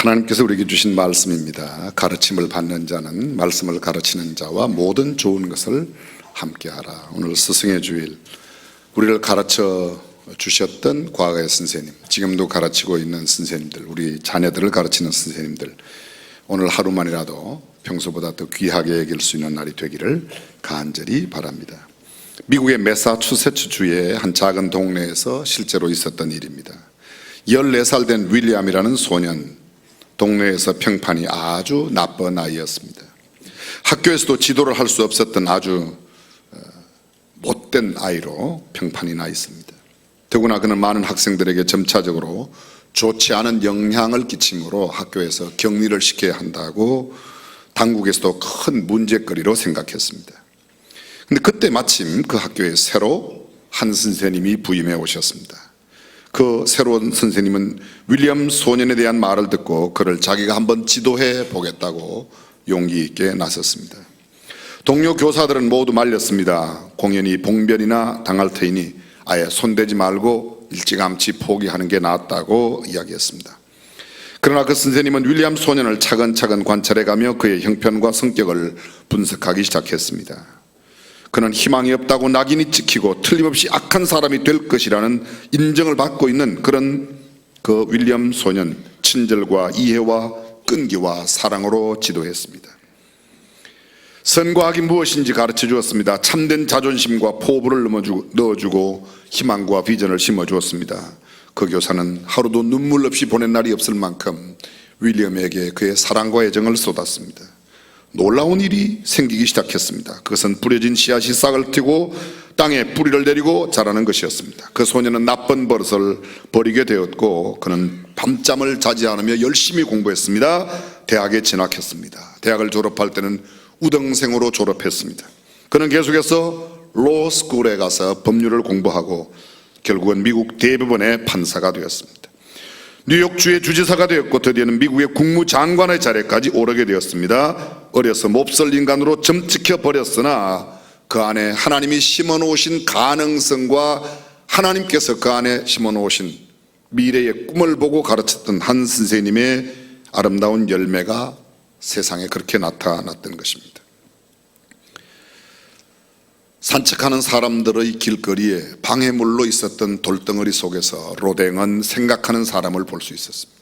하나님께서 우리에게 주신 말씀입니다. 가르침을 받는 자는 말씀을 가르치는 자와 모든 좋은 것을 함께하라. 오늘 스승의 주일, 우리를 가르쳐 주셨던 과거의 선생님, 지금도 가르치고 있는 선생님들, 우리 자녀들을 가르치는 선생님들, 오늘 하루만이라도 평소보다 더 귀하게 여길 수 있는 날이 되기를 간절히 바랍니다. 미국의 매사추세츠 주의 한 작은 동네에서 실제로 있었던 일입니다. 14살 된 윌리엄이라는 소년, 동네에서 평판이 아주 나쁜 아이였습니다. 학교에서도 지도를 할 수 없었던 아주 못된 아이로 평판이 나 있습니다. 더구나 그는 많은 학생들에게 점차적으로 좋지 않은 영향을 끼침으로 학교에서 격리를 시켜야 한다고 당국에서도 큰 문제거리로 생각했습니다. 근데 그때 마침 그 학교에 새로 한 선생님이 부임해 오셨습니다. 그 새로운 선생님은 윌리엄 소년에 대한 말을 듣고 그를 자기가 한번 지도해 보겠다고 용기 있게 나섰습니다. 동료 교사들은 모두 말렸습니다. 공연히 봉변이나 당할 테이니 아예 손대지 말고 일찌감치 포기하는 게 낫다고 이야기했습니다. 그러나 그 선생님은 윌리엄 소년을 차근차근 관찰해가며 그의 형편과 성격을 분석하기 시작했습니다. 그는 희망이 없다고 낙인이 찍히고 틀림없이 악한 사람이 될 것이라는 인정을 받고 있는 그런 그 윌리엄 소년, 친절과 이해와 끈기와 사랑으로 지도했습니다. 선과 악이 무엇인지 가르쳐 주었습니다. 참된 자존심과 포부를 넣어주고 희망과 비전을 심어주었습니다. 그 교사는 하루도 눈물 없이 보낸 날이 없을 만큼 윌리엄에게 그의 사랑과 애정을 쏟았습니다. 놀라운 일이 생기기 시작했습니다. 그것은 뿌려진 씨앗이 싹을 틔고 땅에 뿌리를 내리고 자라는 것이었습니다. 그 소년은 나쁜 버릇을 버리게 되었고 그는 밤잠을 자지 않으며 열심히 공부했습니다. 대학에 진학했습니다. 대학을 졸업할 때는 우등생으로 졸업했습니다. 그는 계속해서 로스쿨에 가서 법률을 공부하고 결국은 미국 대법원의 판사가 되었습니다. 뉴욕주의 주지사가 되었고 드디어는 미국의 국무장관의 자리까지 오르게 되었습니다. 어려서 몹쓸 인간으로 점찍혀 버렸으나 그 안에 하나님이 심어놓으신 가능성과 하나님께서 그 안에 심어놓으신 미래의 꿈을 보고 가르쳤던 한 선생님의 아름다운 열매가 세상에 그렇게 나타났던 것입니다. 산책하는 사람들의 길거리에 방해물로 있었던 돌덩어리 속에서 로댕은 생각하는 사람을 볼 수 있었습니다.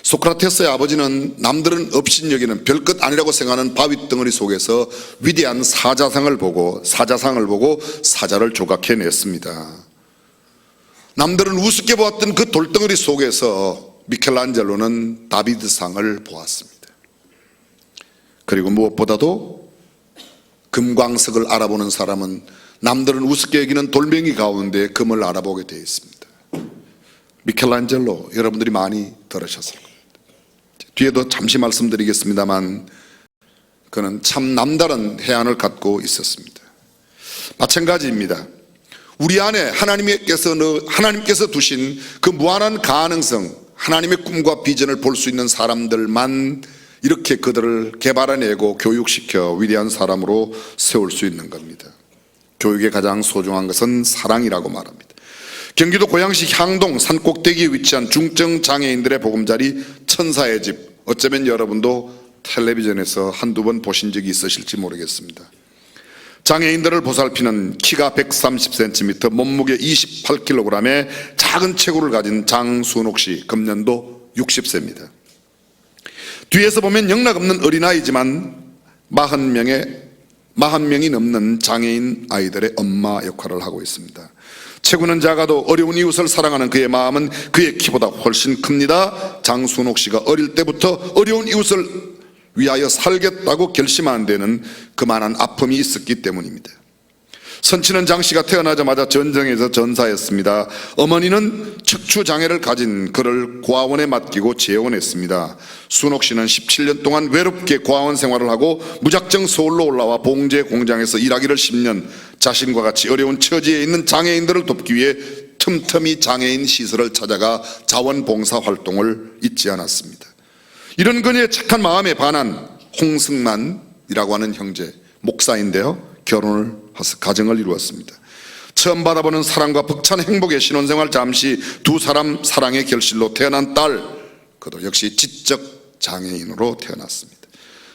소크라테스의 아버지는 남들은 업신여기는 별것 아니라고 생각하는 바위덩어리 속에서 위대한 사자상을 보고 사자를 조각해냈습니다. 남들은 우습게 보았던 그 돌덩어리 속에서 미켈란젤로는 다비드상을 보았습니다. 그리고 무엇보다도 금광석을 알아보는 사람은 남들은 우습게 여기는 돌멩이 가운데 금을 알아보게 되어 있습니다. 미켈란젤로, 여러분들이 많이 들으셨을 겁니다. 뒤에도 잠시 말씀드리겠습니다만 그는 참 남다른 해안을 갖고 있었습니다. 마찬가지입니다. 우리 안에 하나님께서 두신 그 무한한 가능성, 하나님의 꿈과 비전을 볼 수 있는 사람들만 이렇게 그들을 개발해내고 교육시켜 위대한 사람으로 세울 수 있는 겁니다. 교육의 가장 소중한 것은 사랑이라고 말합니다. 경기도 고양시 향동 산꼭대기에 위치한 중증장애인들의 보금자리 천사의 집, 어쩌면 여러분도 텔레비전에서 한두 번 보신 적이 있으실지 모르겠습니다. 장애인들을 보살피는 키가 130cm, 몸무게 28kg의 작은 체구를 가진 장순옥 씨, 금년도 60세입니다. 뒤에서 보면 영락없는 어린아이지만 40명이 넘는 장애인 아이들의 엄마 역할을 하고 있습니다. 체구는 작아도 어려운 이웃을 사랑하는 그의 마음은 그의 키보다 훨씬 큽니다. 장순옥 씨가 어릴 때부터 어려운 이웃을 위하여 살겠다고 결심한 데는 그만한 아픔이 있었기 때문입니다. 선치는 장 씨가 태어나자마자 전쟁에서 전사했습니다. 어머니는 척추장애를 가진 그를 고아원에 맡기고 재혼했습니다. 순옥 씨는 17년 동안 외롭게 고아원 생활을 하고 무작정 서울로 올라와 봉제 공장에서 일하기를 10년, 자신과 같이 어려운 처지에 있는 장애인들을 돕기 위해 틈틈이 장애인 시설을 찾아가 자원봉사 활동을 잊지 않았습니다. 이런 그녀의 착한 마음에 반한 홍승만이라고 하는 형제, 목사인데요, 결혼을 해서 가정을 이루었습니다. 처음 받아보는 사랑과 벅찬 행복의 신혼생활 잠시 두 사람 사랑의 결실로 태어난 딸, 그 그도 역시 지적 장애인으로 태어났습니다.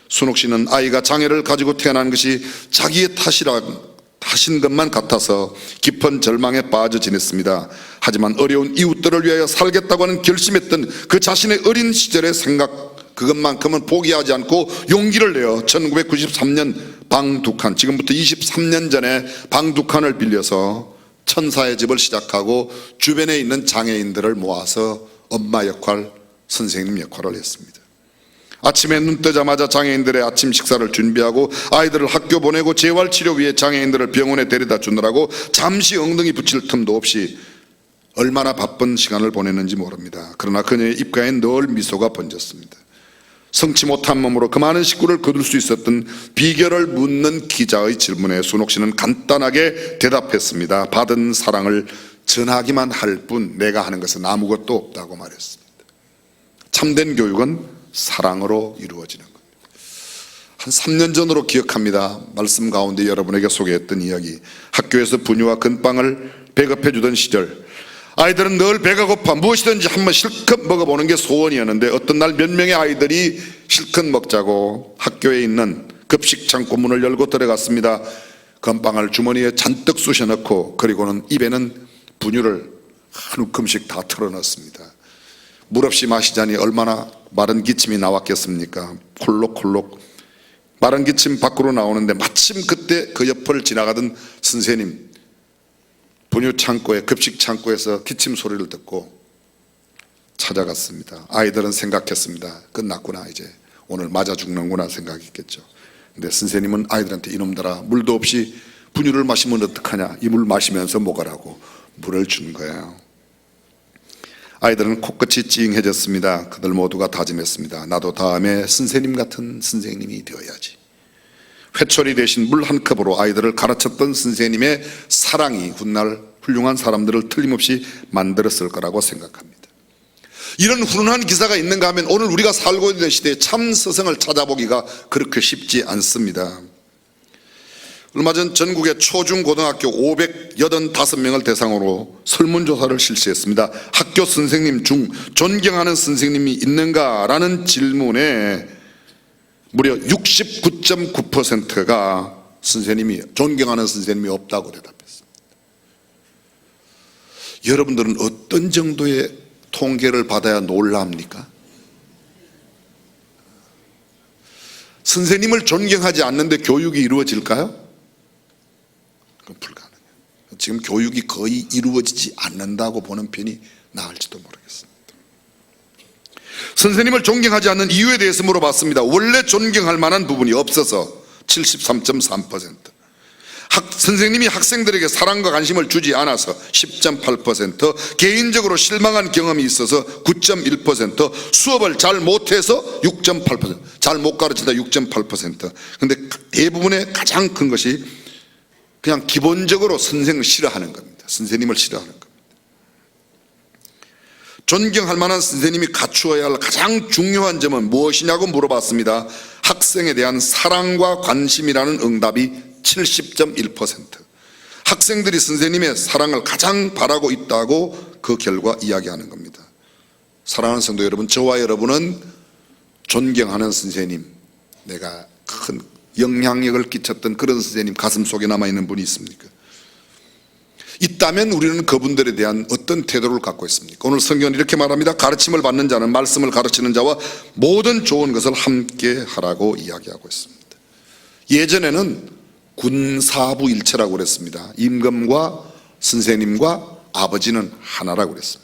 순옥 씨는 아이가 장애를 가지고 태어난 것이 자기의 탓인 것만 같아서 깊은 절망에 빠져 지냈습니다. 하지만 어려운 이웃들을 위하여 살겠다고 하는 결심했던 그 자신의 어린 시절의 생각, 그것만큼은 포기하지 않고 용기를 내어 1993년 방 2칸, 지금부터 23년 전에 방 2칸을 빌려서 천사의 집을 시작하고 주변에 있는 장애인들을 모아서 엄마 역할, 선생님 역할을 했습니다. 아침에 눈 뜨자마자 장애인들의 아침 식사를 준비하고 아이들을 학교 보내고 재활치료 위해 장애인들을 병원에 데려다 주느라고 잠시 엉덩이 붙일 틈도 없이 얼마나 바쁜 시간을 보냈는지 모릅니다. 그러나 그녀의 입가에 늘 미소가 번졌습니다. 성치 못한 몸으로 그 많은 식구를 거둘 수 있었던 비결을 묻는 기자의 질문에 순옥 씨는 간단하게 대답했습니다. 받은 사랑을 전하기만 할 뿐 내가 하는 것은 아무것도 없다고 말했습니다. 참된 교육은 사랑으로 이루어지는 겁니다. 한 3년 전으로 기억합니다. 말씀 가운데 여러분에게 소개했던 이야기, 학교에서 분유와 건빵을 배급해 주던 시절, 아이들은 늘 배가 고파 무엇이든지 한번 실컷 먹어보는 게 소원이었는데 어떤 날 몇 명의 아이들이 실컷 먹자고 학교에 있는 급식 창고 문을 열고 들어갔습니다. 건빵을 주머니에 잔뜩 쑤셔 넣고 그리고는 입에는 분유를 한 움큼씩 다 털어넣습니다. 물 없이 마시자니 얼마나 마른 기침이 나왔겠습니까? 콜록콜록 마른 기침 밖으로 나오는데 마침 그때 그 옆을 지나가던 선생님, 분유 창고에, 급식 창고에서 기침 소리를 듣고 찾아갔습니다. 아이들은 생각했습니다. 끝났구나, 이제 오늘 맞아 죽는구나 생각했겠죠. 근데 선생님은 아이들한테 이놈들아, 물도 없이 분유를 마시면 어떡하냐, 이 물 마시면서 먹으라고 물을 준 거예요. 아이들은 코끝이 찡해졌습니다. 그들 모두가 다짐했습니다. 나도 다음에 선생님 같은 선생님이 되어야지. 회초리 대신 물 한 컵으로 아이들을 가르쳤던 선생님의 사랑이 훗날 훌륭한 사람들을 틀림없이 만들었을 거라고 생각합니다. 이런 훈훈한 기사가 있는가 하면 오늘 우리가 살고 있는 시대에 참 스승을 찾아보기가 그렇게 쉽지 않습니다. 얼마 전 전국의 초중고등학교 585명을 대상으로 설문조사를 실시했습니다. 학교 선생님 중 존경하는 선생님이 있는가라는 질문에 무려 69.9%가 존경하는 선생님이 없다고 대답했습니다. 여러분들은 어떤 정도의 통계를 받아야 놀랍니까? 선생님을 존경하지 않는데 교육이 이루어질까요? 그건 불가능해요. 지금 교육이 거의 이루어지지 않는다고 보는 편이 나을지도 모르겠습니다. 선생님을 존경하지 않는 이유에 대해서 물어봤습니다. 원래 존경할 만한 부분이 없어서 73.3%, 선생님이 학생들에게 사랑과 관심을 주지 않아서 10.8%, 개인적으로 실망한 경험이 있어서 9.1%, 수업을 잘 못해서 6.8%, 잘 못 가르치다 6.8%. 근데 대부분의 가장 큰 것이 그냥 기본적으로 선생을 싫어하는 겁니다. 선생님을 싫어하는 겁니다. 존경할 만한 선생님이 갖추어야 할 가장 중요한 점은 무엇이냐고 물어봤습니다. 학생에 대한 사랑과 관심이라는 응답이 70.1%. 학생들이 선생님의 사랑을 가장 바라고 있다고 그 결과 이야기하는 겁니다. 사랑하는 성도 여러분, 저와 여러분은 존경하는 선생님, 내가 큰 영향력을 끼쳤던 그런 선생님 가슴 속에 남아있는 분이 있습니까? 있다면 우리는 그분들에 대한 어떤 태도를 갖고 있습니까? 오늘 성경은 이렇게 말합니다. 가르침을 받는 자는 말씀을 가르치는 자와 모든 좋은 것을 함께 하라고 이야기하고 있습니다. 예전에는 군사부일체라고 그랬습니다. 임금과 선생님과 아버지는 하나라고 그랬습니다.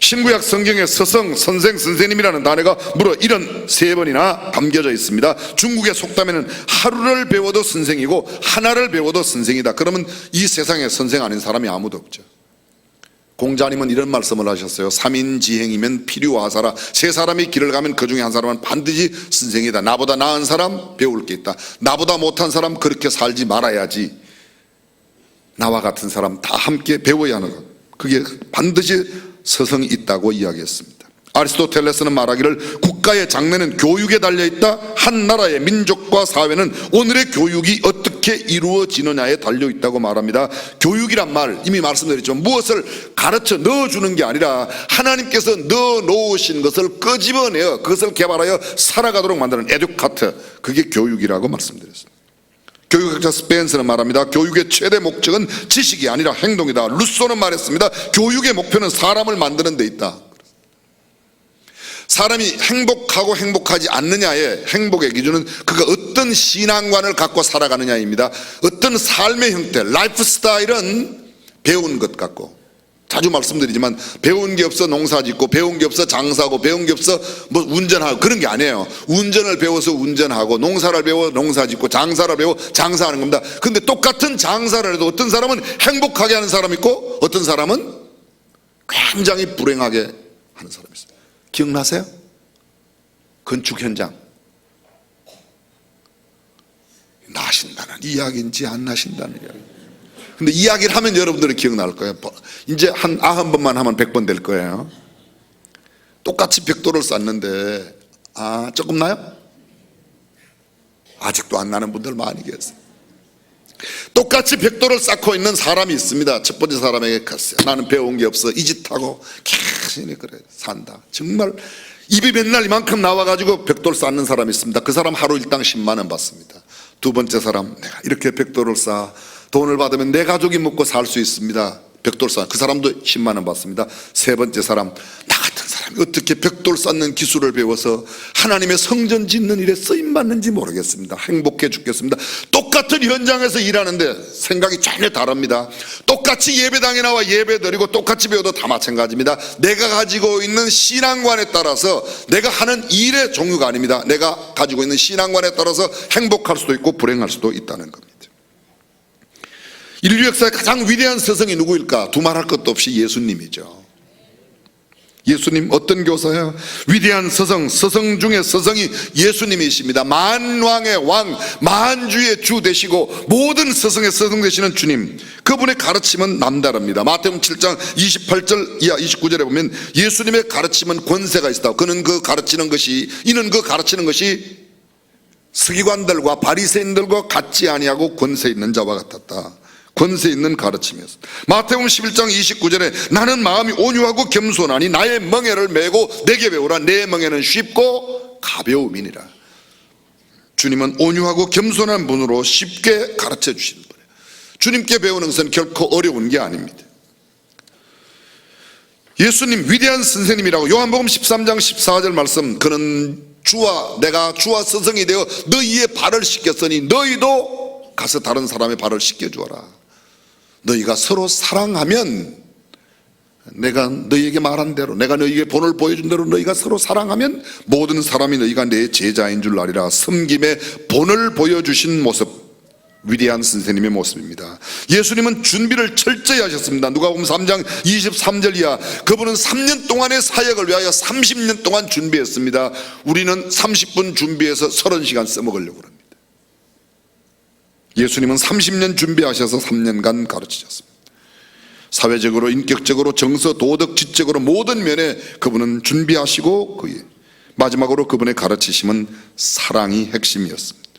신구약 성경에 스승, 선생, 선생님이라는 단어가 무려 73번이나 담겨져 있습니다. 중국의 속담에는 하루를 배워도 선생이고 하나를 배워도 선생이다. 그러면 이 세상에 선생 아닌 사람이 아무도 없죠. 공자님은 이런 말씀을 하셨어요. 삼인지행이면 필요하사라. 세 사람이 길을 가면 그 중에 한 사람은 반드시 선생이다. 나보다 나은 사람 배울 게 있다. 나보다 못한 사람 그렇게 살지 말아야지. 나와 같은 사람 다 함께 배워야 하는 것, 그게 반드시 서성이 있다고 이야기했습니다. 아리스토텔레스는 말하기를 국가의 장래는 교육에 달려있다. 한 나라의 민족과 사회는 오늘의 교육이 어떻게 어떻게 이루어지느냐에 달려있다고 말합니다. 교육이란 말 이미 말씀드렸지만 무엇을 가르쳐 넣어주는 게 아니라 하나님께서 넣어놓으신 것을 끄집어내어 그것을 개발하여 살아가도록 만드는 에듀카트, 그게 교육이라고 말씀드렸습니다. 교육학자 스펜서는 말합니다. 교육의 최대 목적은 지식이 아니라 행동이다. 루소는 말했습니다. 교육의 목표는 사람을 만드는 데 있다. 사람이 행복하고 행복하지 않느냐의 행복의 기준은 그가 어떤 신앙관을 갖고 살아가느냐입니다. 어떤 삶의 형태, 라이프 스타일은 배운 것 같고, 자주 말씀드리지만 배운 게 없어 농사 짓고 배운 게 없어 장사하고 배운 게 없어 뭐 운전하고 그런 게 아니에요. 운전을 배워서 운전하고 농사를 배워 농사 짓고 장사를 배워 장사하는 겁니다. 근데 똑같은 장사를 해도 어떤 사람은 행복하게 하는 사람이 있고 어떤 사람은 굉장히 불행하게 하는 사람이 있어요. 기억나세요? 건축 현장. 나신다는 이야기인지 안 나신다는 이야기. 근데 이야기를 하면 여러분들이 기억날 거예요. 이제 한 90번만 하면 100번 될 거예요. 똑같이 벽돌을 쌓는데 조금 나요? 아직도 안 나는 분들 많이 계세요. 똑같이 벽돌을 쌓고 있는 사람이 있습니다. 첫 번째 사람에게 갔어요. 나는 배운 게 없어. 이 짓 하고 계속 그래 산다. 정말 입이 맨날 이만큼 나와가지고 벽돌 쌓는 사람이 있습니다. 그 사람 하루 일당 10만 원 받습니다. 두 번째 사람, 내가 이렇게 벽돌을 쌓아 돈을 받으면 내 가족이 먹고 살 수 있습니다. 벽돌 쌓아, 그 사람도 10만 원 받습니다. 세 번째 사람, 나 같은 사람이 어떻게 벽돌 쌓는 기술을 배워서 하나님의 성전 짓는 일에 쓰임받는지 모르겠습니다. 행복해 죽겠습니다. 똑같은 현장에서 일하는데 생각이 전혀 다릅니다. 똑같이 예배당에 나와 예배 드리고 똑같이 배워도 다 마찬가지입니다. 내가 가지고 있는 신앙관에 따라서 내가 하는 일의 종류가 아닙니다. 내가 가지고 있는 신앙관에 따라서 행복할 수도 있고 불행할 수도 있다는 겁니다. 인류 역사의 가장 위대한 스승이 누구일까? 두말할 것도 없이 예수님이죠. 예수님 어떤 교사예요? 위대한 스승, 스승 중에 스승이 예수님이십니다. 만왕의 왕, 만주의 주 되시고 모든 스승의 스승 되시는 주님, 그분의 가르침은 남다릅니다. 마태복음 7장 28절 이하 29절에 보면 예수님의 가르침은 권세가 있다. 이는 그 가르치는 것이 서기관들과 바리새인들과 같지 아니하고 권세 있는 자와 같았다. 권세 있는 가르침이었습니다. 마태복음 11장 29절에 나는 마음이 온유하고 겸손하니 나의 멍에를 메고 내게 배우라. 내 멍에는 쉽고 가벼움이니라. 주님은 온유하고 겸손한 분으로 쉽게 가르쳐 주시는 분이에요. 주님께 배우는 것은 결코 어려운 게 아닙니다. 예수님 위대한 선생님이라고 요한복음 13장 14절 말씀, 그는 내가 주와 스승이 되어 너희의 발을 씻겼으니 너희도 가서 다른 사람의 발을 씻겨주어라. 너희가 서로 사랑하면, 내가 너희에게 말한 대로, 내가 너희에게 본을 보여준 대로 너희가 서로 사랑하면 모든 사람이 너희가 내 제자인 줄 아리라. 섬김의 본을 보여주신 모습, 위대한 선생님의 모습입니다. 예수님은 준비를 철저히 하셨습니다. 누가복음 3장 23절 이하, 그분은 3년 동안의 사역을 위하여 30년 동안 준비했습니다. 우리는 30분 준비해서 30시간 써먹으려고 합니다. 예수님은 30년 준비하셔서 3년간 가르치셨습니다. 사회적으로, 인격적으로, 정서, 도덕, 지적으로 모든 면에 그분은 준비하시고, 마지막으로 그분의 가르치심은 사랑이 핵심이었습니다.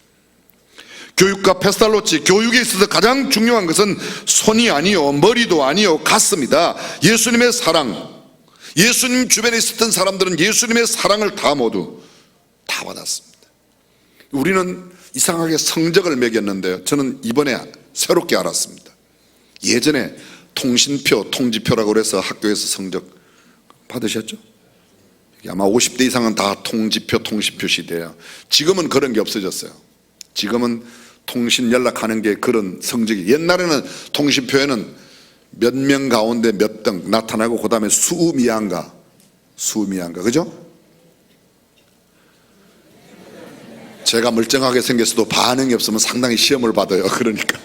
교육과 페스탈로치, 교육에 있어서 가장 중요한 것은 손이 아니요 머리도 아니요 가슴이다. 예수님의 사랑, 예수님 주변에 있었던 사람들은 예수님의 사랑을 모두 다 받았습니다. 우리는 이상하게 성적을 매겼는데요, 저는 이번에 새롭게 알았습니다. 예전에 통신표, 통지표라고 그래서 학교에서 성적 받으셨죠? 아마 50대 이상은 다 통지표, 통신표 시대예요. 지금은 그런 게 없어졌어요. 지금은 통신 연락하는 게 그런 성적이, 옛날에는 통신표에는 몇 명 가운데 몇 등 나타나고 그 다음에 수미양가, 그죠? 제가 멀쩡하게 생겼어도 반응이 없으면 상당히 시험을 받아요. 그러니까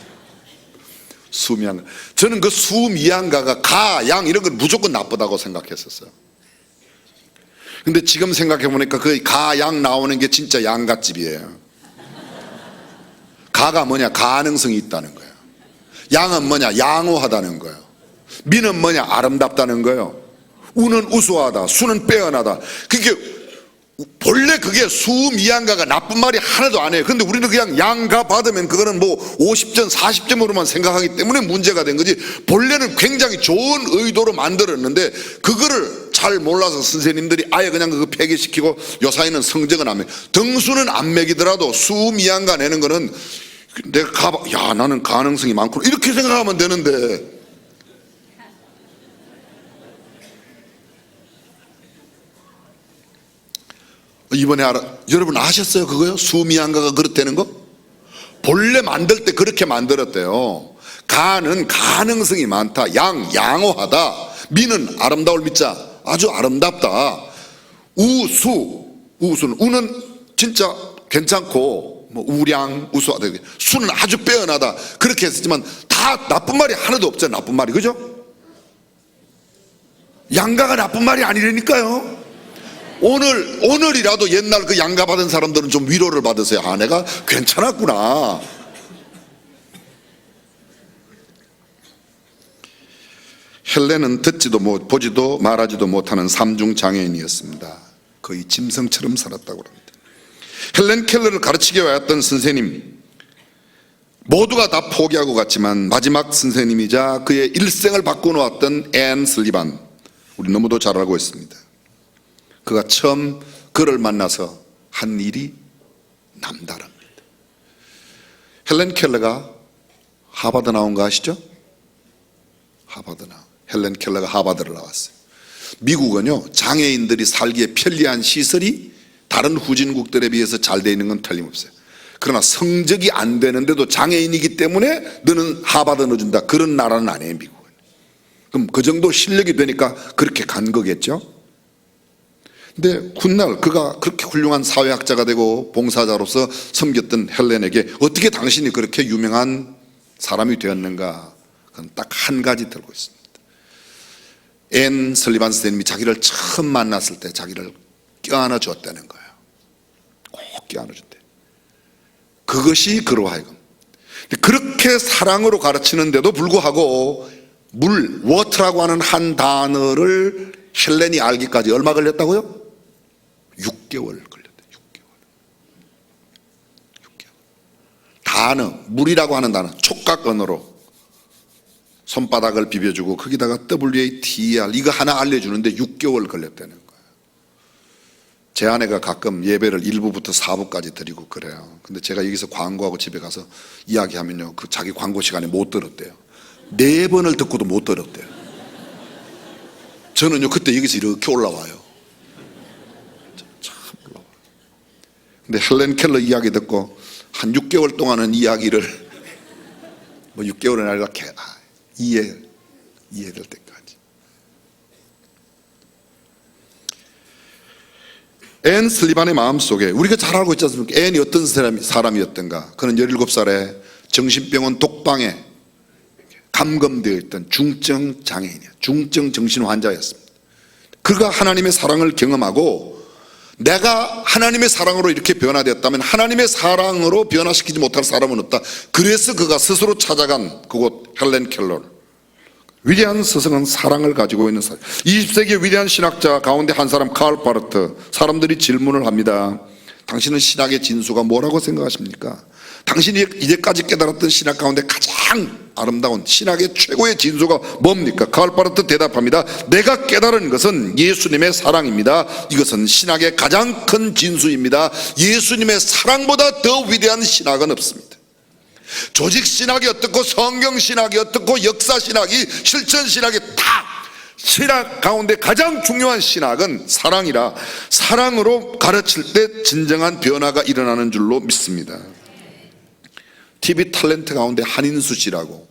수미양가, 저는 그 수미양가가 가, 양 이런 건 무조건 나쁘다고 생각했었어요. 근데 지금 생각해 보니까 그 가, 양 나오는 게 진짜 양갓집이에요. 가가 뭐냐? 가능성이 있다는 거예요. 양은 뭐냐? 양호하다는 거예요. 미는 뭐냐? 아름답다는 거예요. 우는 우수하다, 수는 빼어나다. 그게 본래 그게 수미양가가 나쁜 말이 하나도 아니에요. 근데 우리는 그냥 양가 받으면 그거는 뭐 50점 40점으로만 생각하기 때문에 문제가 된 거지, 본래는 굉장히 좋은 의도로 만들었는데 그거를 잘 몰라서 선생님들이 아예 그냥 그거 폐기시키고 요사이는 성적은 안 매겨, 등수는 안 매기더라도 수미양가 내는 거는 내가 가봐, 야 나는 가능성이 많구나 이렇게 생각하면 되는데, 이번에 여러분 아셨어요 그거요? 수미양가가 그렇다는 거? 본래 만들 때 그렇게 만들었대요. 가는 가능성이 많다, 양호하다, 미는 아름다울 미자 아주 아름답다, 우수는 우는 진짜 괜찮고 뭐 우량 우수하다, 수는 아주 빼어나다 그렇게 했지만 다 나쁜 말이 하나도 없잖아요. 나쁜 말이, 그죠? 양가가 나쁜 말이 아니라니까요. 오늘이라도 옛날 그 양가 받은 사람들은 좀 위로를 받으세요. 아 내가 괜찮았구나. 헬렌은 듣지도 못 보지도 말하지도 못하는 삼중 장애인이었습니다. 거의 짐승처럼 살았다고 합니다. 헬렌 켈러를 가르치게 왔던 선생님 모두가 다 포기하고 갔지만 마지막 선생님이자 그의 일생을 바꿔놓았던 앤 슬리반, 우리 너무도 잘 알고 있습니다. 그가 처음 그를 만나서 한 일이 남다릅니다. 헬렌 켈러가 하버드 나온 거 아시죠? 헬렌 켈러가 하버드를 나왔어요. 미국은요 장애인들이 살기에 편리한 시설이 다른 후진국들에 비해서 잘 돼 있는 건 틀림없어요. 그러나 성적이 안 되는데도 장애인이기 때문에 너는 하버드 넣어준다, 그런 나라는 아니에요 미국은. 그럼 그 정도 실력이 되니까 그렇게 간 거겠죠. 근데 훗날 그가 그렇게 훌륭한 사회학자가 되고 봉사자로서 섬겼던 헬렌에게 어떻게 당신이 그렇게 유명한 사람이 되었는가, 그건 딱 한 가지 들고 있습니다. 앤 설리반 선생님이 자기를 처음 만났을 때 자기를 껴안아 줬다는 거예요. 꼭 껴안아 줬대. 그것이 그로 하여금 그렇게 사랑으로 가르치는데도 불구하고 워터라고 하는 한 단어를 헬렌이 알기까지 얼마 걸렸다고요? 6개월 걸렸대. 6개월. 단어, 물이라고 하는 단어, 촉각 언어로 손바닥을 비벼주고 거기다가 WATER 이거 하나 알려주는데 6개월 걸렸다는 거예요. 제 아내가 가끔 예배를 1부부터 4부까지 드리고 그래요. 근데 제가 여기서 광고하고 집에 가서 이야기하면요 그 자기 광고 시간에 못 들었대요. 4번을 듣고도 못 들었대요. 저는요 그때 여기서 이렇게 올라와요. 참 올라와요. 근데 헬렌 켈러 이야기 듣고 한 6개월 동안은 이야기를 뭐 6개월은 아니라 이해될 때까지. 앤 슬리반의 마음속에 우리가 잘 알고 있지 않습니까? 앤이 어떤 사람이었던가. 그는 17살에 정신병원 독방에 감금되어 있던 중증 장애인이야. 중증 정신 환자였습니다. 그가 하나님의 사랑을 경험하고 내가 하나님의 사랑으로 이렇게 변화되었다면 하나님의 사랑으로 변화시키지 못할 사람은 없다. 그래서 그가 스스로 찾아간 그곳 헬렌 켈러. 위대한 스승은 사랑을 가지고 있는 사람. 20세기의 위대한 신학자 가운데 한 사람 칼 바르트. 사람들이 질문을 합니다. 당신은 신학의 진수가 뭐라고 생각하십니까? 당신이 이제까지 깨달았던 신학 가운데 가장 아름다운 신학의 최고의 진수가 뭡니까? 칼 바르트 대답합니다. 내가 깨달은 것은 예수님의 사랑입니다. 이것은 신학의 가장 큰 진수입니다. 예수님의 사랑보다 더 위대한 신학은 없습니다. 조직신학이 어떻고 성경신학이 어떻고 역사신학이 실천신학이 다 신학 가운데 가장 중요한 신학은 사랑이라 사랑으로 가르칠 때 진정한 변화가 일어나는 줄로 믿습니다. TV 탤런트 가운데 한인수 씨라고,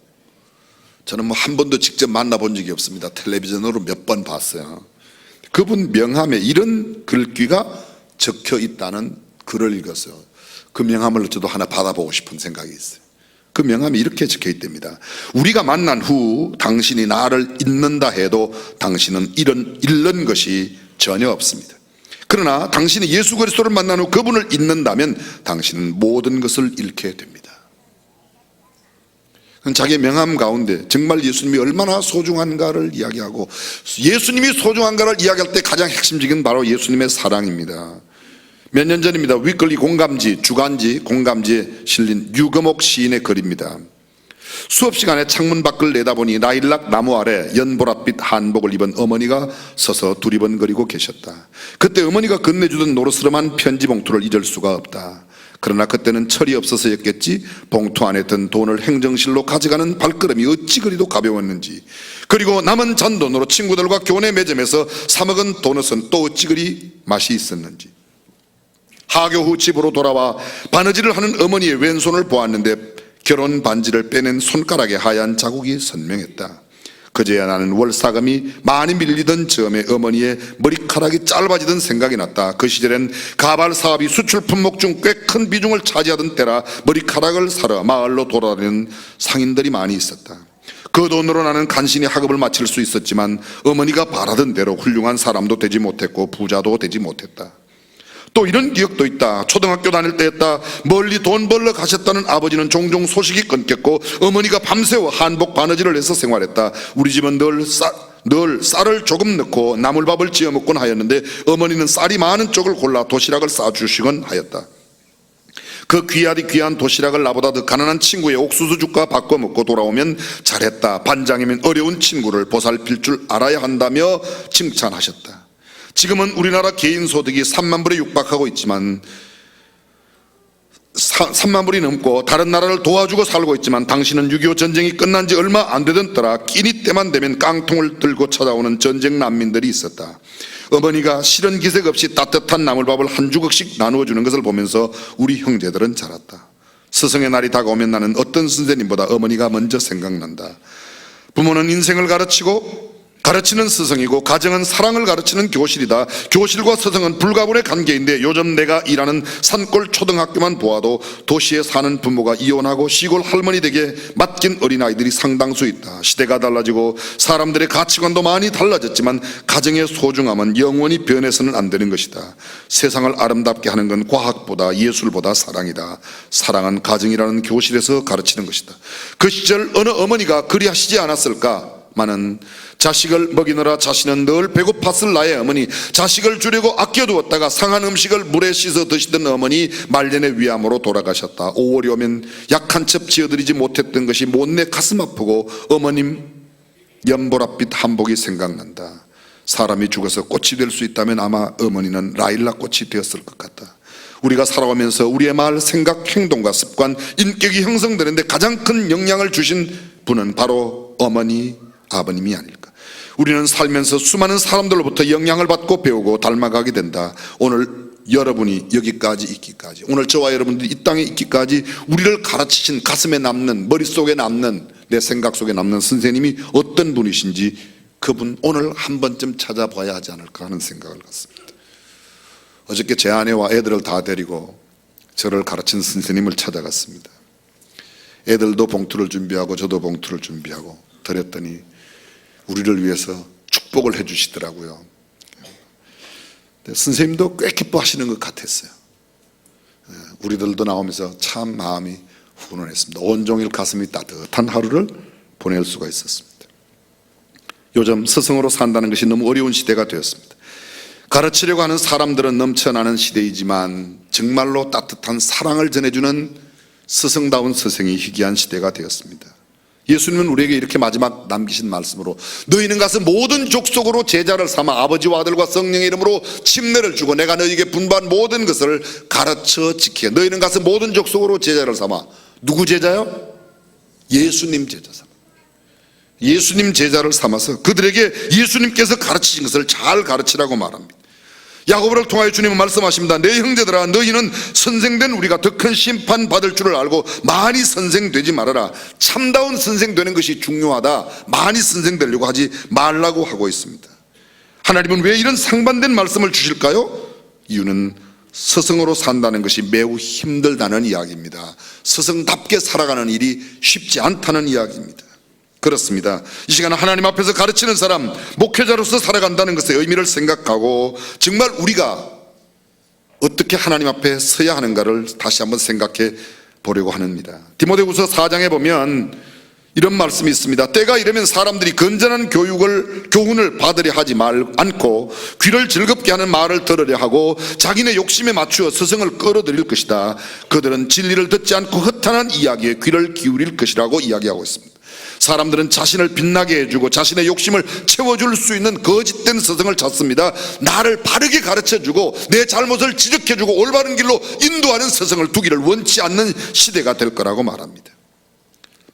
저는 뭐 한 번도 직접 만나본 적이 없습니다. 텔레비전으로 몇 번 봤어요. 그분 명함에 이런 글귀가 적혀 있다는 글을 읽었어요. 그 명함을 저도 하나 받아보고 싶은 생각이 있어요. 그 명함이 이렇게 적혀 있답니다. 우리가 만난 후 당신이 나를 잊는다 해도 당신은 잃는 것이 전혀 없습니다. 그러나 당신이 예수 그리스도를 만난 후 그분을 잊는다면 당신은 모든 것을 잃게 됩니다. 자기의 명함 가운데 정말 예수님이 얼마나 소중한가를 이야기하고, 예수님이 소중한가를 이야기할 때 가장 핵심적인 바로 예수님의 사랑입니다. 몇 년 전입니다. 위클리 공감지, 주간지 공감지에 실린 유금옥 시인의 글입니다. 수업 시간에 창문 밖을 내다보니 라일락 나무 아래 연보랏빛 한복을 입은 어머니가 서서 두리번거리고 계셨다. 그때 어머니가 건네주던 노르스름한 편지 봉투를 잊을 수가 없다. 그러나 그때는 철이 없어서였겠지, 봉투 안에 든 돈을 행정실로 가져가는 발걸음이 어찌 그리도 가벼웠는지, 그리고 남은 잔돈으로 친구들과 교내 매점에서 사먹은 도넛은 또 어찌 그리 맛이 있었는지. 하교 후 집으로 돌아와 바느질을 하는 어머니의 왼손을 보았는데 결혼 반지를 빼낸 손가락에 하얀 자국이 선명했다. 그제야 나는 월사금이 많이 밀리던 즈음에 어머니의 머리카락이 짧아지던 생각이 났다. 그 시절엔 가발 사업이 수출 품목 중 꽤 큰 비중을 차지하던 때라 머리카락을 사러 마을로 돌아다니는 상인들이 많이 있었다. 그 돈으로 나는 간신히 학업을 마칠 수 있었지만 어머니가 바라던 대로 훌륭한 사람도 되지 못했고 부자도 되지 못했다. 또 이런 기억도 있다. 초등학교 다닐 때였다. 멀리 돈 벌러 가셨다는 아버지는 종종 소식이 끊겼고 어머니가 밤새워 한복 바느질을 해서 생활했다. 우리 집은 늘 쌀을 조금 넣고 나물밥을 지어 먹곤 하였는데 어머니는 쌀이 많은 쪽을 골라 도시락을 싸주시곤 하였다. 그 귀한 도시락을 나보다 더 가난한 친구의 옥수수죽과 바꿔 먹고 돌아오면 잘했다. 반장이면 어려운 친구를 보살필 줄 알아야 한다며 칭찬하셨다. 지금은 우리나라 개인 소득이 3만 불에 육박하고 있지만 3만 불이 넘고 다른 나라를 도와주고 살고 있지만 당신은 6.25 전쟁이 끝난 지 얼마 안 되던 때라 끼니 때만 되면 깡통을 들고 찾아오는 전쟁 난민들이 있었다. 어머니가 실은 기색 없이 따뜻한 나물밥을 한 주걱씩 나누어 주는 것을 보면서 우리 형제들은 자랐다. 스승의 날이 다가오면 나는 어떤 선생님보다 어머니가 먼저 생각난다. 부모는 인생을 가르치는 스승이고 가정은 사랑을 가르치는 교실이다. 교실과 스승은 불가분의 관계인데 요즘 내가 일하는 산골 초등학교만 보아도 도시에 사는 부모가 이혼하고 시골 할머니 댁에 맡긴 어린아이들이 상당수 있다. 시대가 달라지고 사람들의 가치관도 많이 달라졌지만 가정의 소중함은 영원히 변해서는 안 되는 것이다. 세상을 아름답게 하는 건 과학보다 예술보다 사랑이다. 사랑은 가정이라는 교실에서 가르치는 것이다. 그 시절 어느 어머니가 그리하시지 않았을까? 많은 자식을 먹이느라 자신은 늘 배고팠을 나의 어머니, 자식을 주려고 아껴두었다가 상한 음식을 물에 씻어 드시던 어머니 말년의 위암으로 돌아가셨다. 5월이 오면 약 한 첩 지어드리지 못했던 것이 못내 가슴 아프고 어머님 연보랏빛 한복이 생각난다. 사람이 죽어서 꽃이 될 수 있다면 아마 어머니는 라일락 꽃이 되었을 것 같다. 우리가 살아오면서 우리의 말, 생각, 행동과 습관, 인격이 형성되는데 가장 큰 영향을 주신 분은 바로 어머니, 아버님이 아닐까. 우리는 살면서 수많은 사람들로부터 영향을 받고 배우고 닮아가게 된다. 오늘 여러분이 여기까지 있기까지, 오늘 저와 여러분들이 이 땅에 있기까지 우리를 가르치신, 가슴에 남는, 머릿속에 남는, 내 생각 속에 남는 선생님이 어떤 분이신지 그분 오늘 한 번쯤 찾아봐야 하지 않을까 하는 생각을 갖습니다. 어저께 제 아내와 애들을 다 데리고 저를 가르친 선생님을 찾아갔습니다. 애들도 봉투를 준비하고 저도 봉투를 준비하고 드렸더니 우리를 위해서 축복을 해 주시더라고요. 선생님도 꽤 기뻐하시는 것 같았어요. 우리들도 나오면서 참 마음이 훈훈했습니다. 온종일 가슴이 따뜻한 하루를 보낼 수가 있었습니다. 요즘 스승으로 산다는 것이 너무 어려운 시대가 되었습니다. 가르치려고 하는 사람들은 넘쳐나는 시대이지만 정말로 따뜻한 사랑을 전해주는 스승다운 스승이 희귀한 시대가 되었습니다. 예수님은 우리에게 이렇게 마지막 남기신 말씀으로 너희는 가서 모든 족속으로 제자를 삼아 아버지와 아들과 성령의 이름으로 침례를 주고 내가 너희에게 분부한 모든 것을 가르쳐 지키게. 너희는 가서 모든 족속으로 제자를 삼아. 누구 제자요? 예수님 제자 삼아. 예수님 제자를 삼아서 그들에게 예수님께서 가르치신 것을 잘 가르치라고 말합니다. 야고보를 통하여 주님은 말씀하십니다. 내 형제들아, 너희는 선생된 우리가 더 큰 심판 받을 줄을 알고 많이 선생되지 말아라. 참다운 선생 되는 것이 중요하다. 많이 선생되려고 하지 말라고 하고 있습니다. 하나님은 왜 이런 상반된 말씀을 주실까요? 이유는 스승으로 산다는 것이 매우 힘들다는 이야기입니다. 스승답게 살아가는 일이 쉽지 않다는 이야기입니다. 그렇습니다. 이 시간은 하나님 앞에서 가르치는 사람, 목회자로서 살아간다는 것의 의미를 생각하고 정말 우리가 어떻게 하나님 앞에 서야 하는가를 다시 한번 생각해 보려고 합니다. 디모데후서 4장에 보면 이런 말씀이 있습니다. 때가 이르면 사람들이 건전한 교훈을 받으려 하지 않고 귀를 즐겁게 하는 말을 들으려 하고 자기네 욕심에 맞추어 스승을 끌어들일 것이다. 그들은 진리를 듣지 않고 허탄한 이야기에 귀를 기울일 것이라고 이야기하고 있습니다. 사람들은 자신을 빛나게 해주고 자신의 욕심을 채워줄 수 있는 거짓된 스승을 찾습니다. 나를 바르게 가르쳐주고 내 잘못을 지적해주고 올바른 길로 인도하는 스승을 두기를 원치 않는 시대가 될 거라고 말합니다.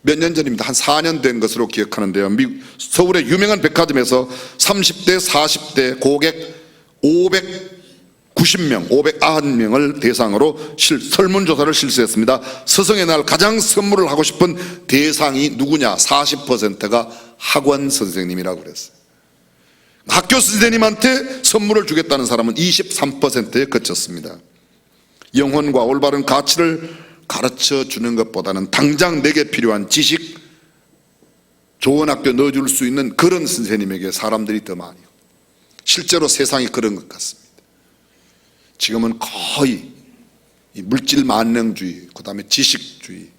몇 년 전입니다. 한 4년 된 것으로 기억하는데요. 서울의 유명한 백화점에서 30대 40대 고객 590명 590명을 대상으로 설문조사를 실시했습니다. 스승의 날 가장 선물을 하고 싶은 대상이 누구냐? 40%가 학원 선생님이라고 그랬어요. 학교 선생님한테 선물을 주겠다는 사람은 23%에 그쳤습니다. 영혼과 올바른 가치를 가르쳐 주는 것보다는 당장 내게 필요한 지식, 좋은 학교 넣어줄 수 있는 그런 선생님에게 사람들이 더 많이, 실제로 세상이 그런 것 같습니다. 지금은 거의 이 물질 만능주의, 그 다음에 지식주의.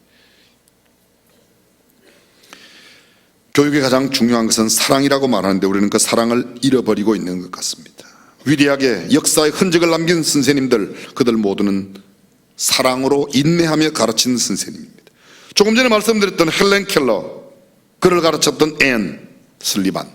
교육의 가장 중요한 것은 사랑이라고 말하는데 우리는 그 사랑을 잃어버리고 있는 것 같습니다. 위대하게 역사의 흔적을 남긴 선생님들, 그들 모두는 사랑으로 인내하며 가르치는 선생님입니다. 조금 전에 말씀드렸던 헬렌 켈러, 그를 가르쳤던 앤 슬리반,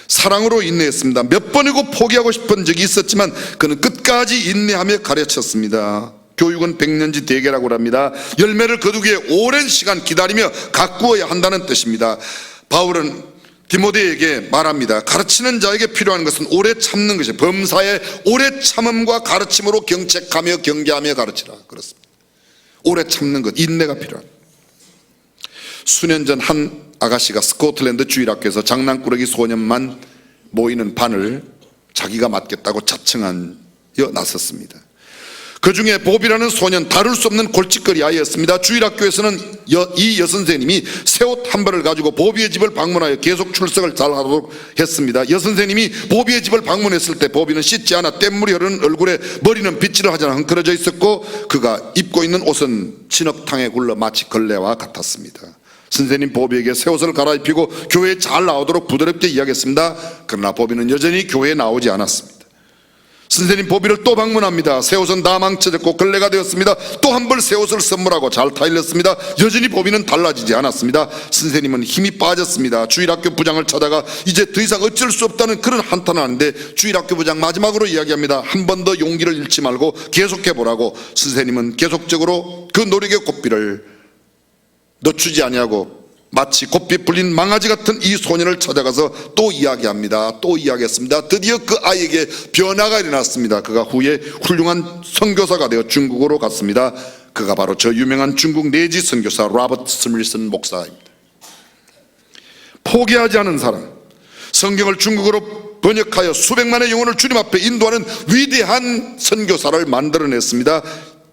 사랑으로 인내했습니다. 몇 번이고 포기하고 싶은 적이 있었지만 그는 끝까지 인내하며 가르쳤습니다. 교육은 백년지 대계라고 합니다. 열매를 거두기에 오랜 시간 기다리며 가꾸어야 한다는 뜻입니다. 바울은 디모데에게 말합니다. 가르치는 자에게 필요한 것은 오래 참는 것이에요. 범사에 오래 참음과 가르침으로 경책하며 경계하며 가르치라. 그렇습니다. 오래 참는 것, 인내가 필요합니다. 수년 전 한 아가씨가 스코틀랜드 주일학교에서 장난꾸러기 소년만 모이는 반을 자기가 맡겠다고 자청하여 나섰습니다. 그 중에 보비라는 소년, 다룰 수 없는 골칫거리 아이였습니다. 주일학교에서는 이 여선생님이 새 옷 한 벌을 가지고 보비의 집을 방문하여 계속 출석을 잘 하도록 했습니다. 여선생님이 보비의 집을 방문했을 때 보비는 씻지 않아 뗏물이 흐르는 얼굴에 머리는 빗질을 하지 않아 헝클어져 있었고 그가 입고 있는 옷은 진흙탕에 굴러 마치 걸레와 같았습니다. 선생님 보비에게 새 옷을 갈아입히고 교회에 잘 나오도록 부드럽게 이야기했습니다. 그러나 보비는 여전히 교회에 나오지 않았습니다. 선생님 보비를 또 방문합니다. 새 옷은 다 망쳐졌고 걸레가 되었습니다. 또 한 벌 새 옷을 선물하고 잘 타일렀습니다. 여전히 보비는 달라지지 않았습니다. 선생님은 힘이 빠졌습니다. 주일학교 부장을 찾아가 이제 더 이상 어쩔 수 없다는 그런 한탄을 하는데 주일학교 부장 마지막으로 이야기합니다. 한 번 더 용기를 잃지 말고 계속해보라고. 선생님은 계속적으로 그 노력의 꽃비를 늦추지 아니하고 마치 곱비 불린 망아지 같은 이 소년을 찾아가서 또 이야기합니다. 또 이야기했습니다. 드디어 그 아이에게 변화가 일어났습니다. 그가 후에 훌륭한 선교사가 되어 중국으로 갔습니다. 그가 바로 저 유명한 중국 내지 선교사 로버트 스밀슨 목사입니다. 포기하지 않은 사람, 성경을 중국어로 번역하여 수백만의 영혼을 주님 앞에 인도하는 위대한 선교사를 만들어냈습니다.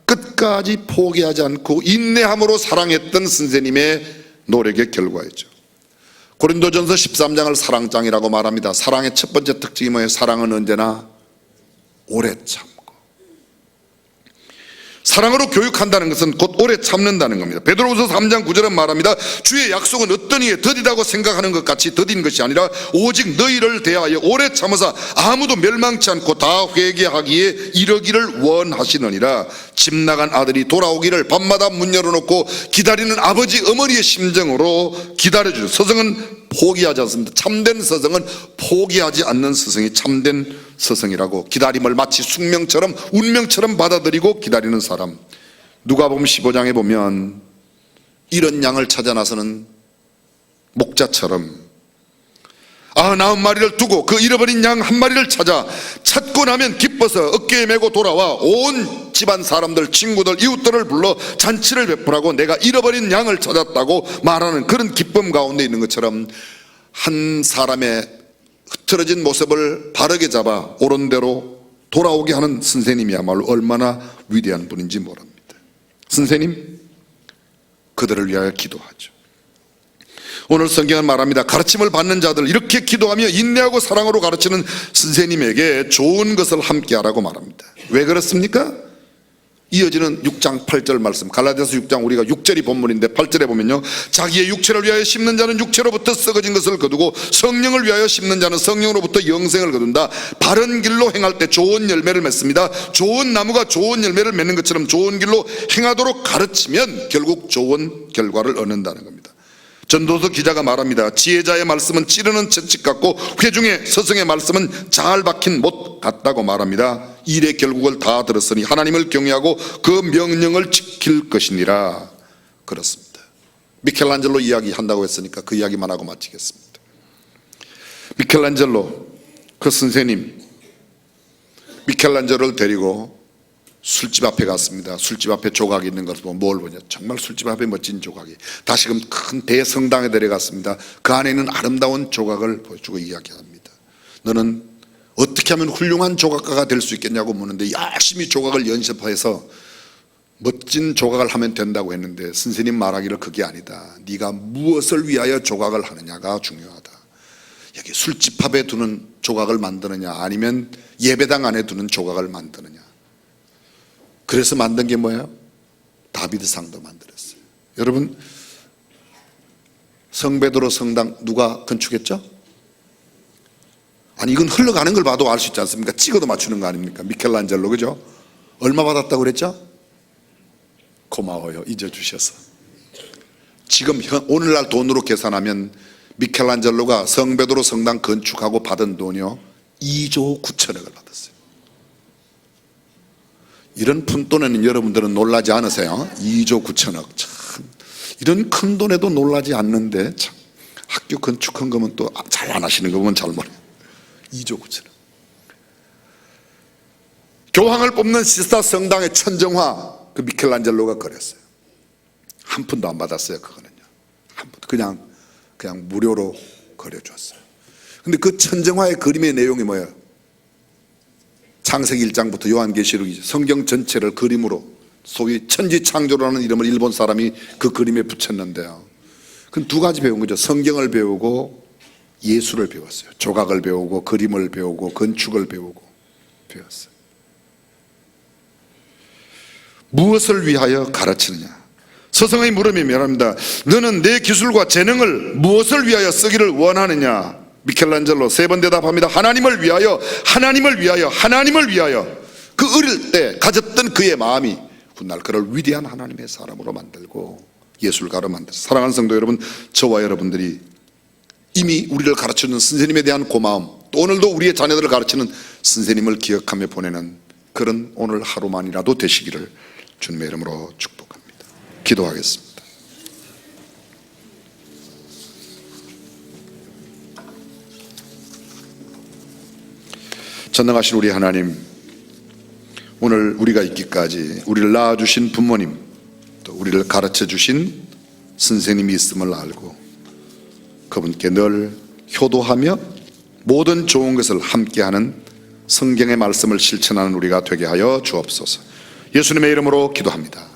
끝까지 포기하지 않고 인내함으로 사랑했던 선생님의 노력의 결과이죠. 고린도전서 13장을 사랑장이라고 말합니다. 사랑의 첫 번째 특징이 뭐예요? 사랑은 언제나 오래 참고, 사랑으로 교육한다는 것은 곧 오래 참는다는 겁니다. 베드로후서 3장 9절은 말합니다. 주의 약속은 어떤 이에 더디다고 생각하는 것 같이 더딘 것이 아니라 오직 너희를 대하여 오래 참으사 아무도 멸망치 않고 다 회개하기에 이르기를 원하시느니라. 집 나간 아들이 돌아오기를 밤마다 문 열어놓고 기다리는 아버지 어머니의 심정으로 기다려주는 스승은 포기하지 않습니다. 참된 스승은 포기하지 않는 스승이 참된 스승이라고. 기다림을 마치 숙명처럼 운명처럼 받아들이고 기다리는 사람. 누가복음 15장에 보면 이런 양을 찾아 나서는 목자처럼 99마리를 두고 그 잃어버린 양 한 마리를 찾고 나면 기뻐서 어깨에 메고 돌아와 온 집안 사람들, 친구들, 이웃들을 불러 잔치를 베풀하고 내가 잃어버린 양을 찾았다고 말하는 그런 기쁨 가운데 있는 것처럼 한 사람의 흐트러진 모습을 바르게 잡아 옳은 대로 돌아오게 하는 선생님이야말로 얼마나 위대한 분인지 모릅니다. 선생님, 그들을 위하여 기도하죠. 오늘 성경은 말합니다. 가르침을 받는 자들, 이렇게 기도하며 인내하고 사랑으로 가르치는 선생님에게 좋은 것을 함께 하라고 말합니다. 왜 그렇습니까? 이어지는 6장 8절 말씀, 갈라디아서 6장 우리가 6절이 본문인데 8절에 보면요, 자기의 육체를 위하여 심는 자는 육체로부터 썩어진 것을 거두고 성령을 위하여 심는 자는 성령으로부터 영생을 거둔다. 바른 길로 행할 때 좋은 열매를 맺습니다. 좋은 나무가 좋은 열매를 맺는 것처럼 좋은 길로 행하도록 가르치면 결국 좋은 결과를 얻는다는 겁니다. 전도서 기자가 말합니다. 지혜자의 말씀은 찌르는 채찍 같고 회중의 스승의 말씀은 잘 박힌 못 같다고 말합니다. 일의 결국을 다 들었으니 하나님을 경외하고 그 명령을 지킬 것이니라. 그렇습니다. 미켈란젤로 이야기한다고 했으니까 그 이야기만 하고 마치겠습니다. 미켈란젤로 그 선생님 미켈란젤로를 데리고 술집 앞에 갔습니다. 술집 앞에 조각이 있는 것을 보면 뭘 보냐, 정말 술집 앞에 멋진 조각이. 다시금 큰 대성당에 데려갔습니다. 그 안에 있는 아름다운 조각을 보여주고 이야기합니다. 너는 어떻게 하면 훌륭한 조각가가 될 수 있겠냐고 묻는데 열심히 조각을 연습해서 멋진 조각을 하면 된다고 했는데 선생님 말하기를 그게 아니다. 네가 무엇을 위하여 조각을 하느냐가 중요하다. 여기 술집 앞에 두는 조각을 만드느냐 아니면 예배당 안에 두는 조각을 만드느냐. 그래서 만든 게 뭐예요? 다비드상도 만들었어요. 여러분, 성베드로 성당 누가 건축했죠? 아니 이건 흘러가는 걸 봐도 알 수 있지 않습니까? 찍어도 맞추는 거 아닙니까? 미켈란젤로, 그죠? 얼마 받았다고 그랬죠? 고마워요, 잊어주셔서. 지금 오늘날 돈으로 계산하면 미켈란젤로가 성베드로 성당 건축하고 받은 돈이요 2조 9천억을 받았어요. 이런 푼돈에는 여러분들은 놀라지 않으세요? 2조 9천억. 참, 이런 큰 돈에도 놀라지 않는데 참, 학교 건축한 거면 또 잘 안 하시는 거 보면 잘 모르요 2조 9천억. 교황을 뽑는 시스타 성당의 천정화 그 미켈란젤로가 그렸어요. 한 푼도 안 받았어요. 그거는요, 한 푼. 그냥 무료로 그려줬어요. 근데 그 천정화의 그림의 내용이 뭐예요? 창세기 1장부터 요한계시록이죠. 성경 전체를 그림으로, 소위 천지창조라는 이름을 일본 사람이 그 그림에 붙였는데요. 그건 두 가지 배운 거죠. 성경을 배우고 예술을 배웠어요. 조각을 배우고 그림을 배우고 건축을 배우고 배웠어요. 무엇을 위하여 가르치느냐? 서성의 물음이 멸합니다. 너는 내 기술과 재능을 무엇을 위하여 쓰기를 원하느냐? 미켈란젤로 세 번 대답합니다. 하나님을 위하여, 하나님을 위하여, 하나님을 위하여. 그 어릴 때 가졌던 그의 마음이 훗날 그를 위대한 하나님의 사람으로 만들고 예술가로 만들었어요. 사랑하는 성도 여러분, 저와 여러분들이 이미 우리를 가르치는 선생님에 대한 고마움, 또 오늘도 우리의 자녀들을 가르치는 선생님을 기억하며 보내는 그런 오늘 하루만이라도 되시기를 주님의 이름으로 축복합니다. 기도하겠습니다. 전능하신 우리 하나님, 오늘 우리가 있기까지 우리를 낳아주신 부모님, 또 우리를 가르쳐주신 선생님이 있음을 알고 그분께 늘 효도하며 모든 좋은 것을 함께하는 성경의 말씀을 실천하는 우리가 되게 하여 주옵소서. 예수님의 이름으로 기도합니다.